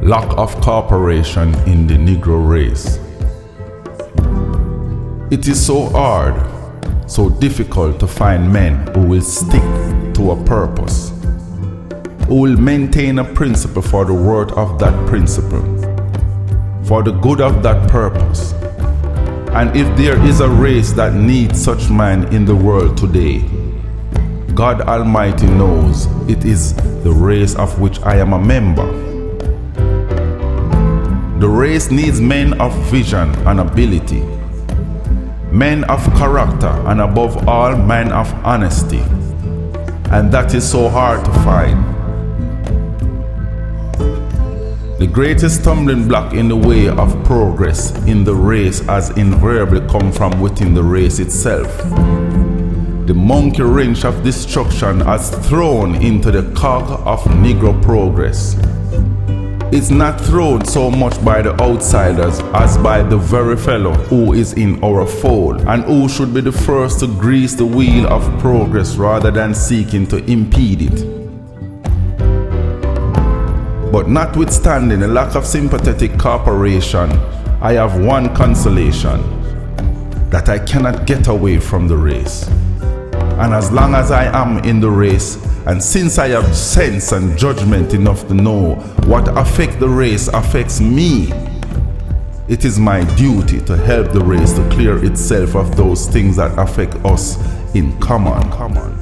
Lack of cooperation in the Negro race. It is so hard, so difficult to find men who will stick to a purpose, who will maintain a principle for the worth of that principle, for the good of that purpose. And if there is a race that needs such men in the world today, God Almighty knows it is the race of which I am a member. The race needs men of vision and ability, men of character, and above all, men of honesty. And that is so hard to find. The greatest stumbling block in the way of progress in the race has invariably come from within the race itself. The monkey wrench of destruction has thrown into the cog of Negro progress. It's not thrown so much by the outsiders as by the very fellow who is in our fold and who should be the first to grease the wheel of progress rather than seeking to impede it. But notwithstanding the lack of sympathetic cooperation, I have one consolation, that I cannot get away from the race. And as long as I am in the race, and since I have sense and judgment enough to know what affects the race affects me, it is my duty to help the race to clear itself of those things that affect us in common.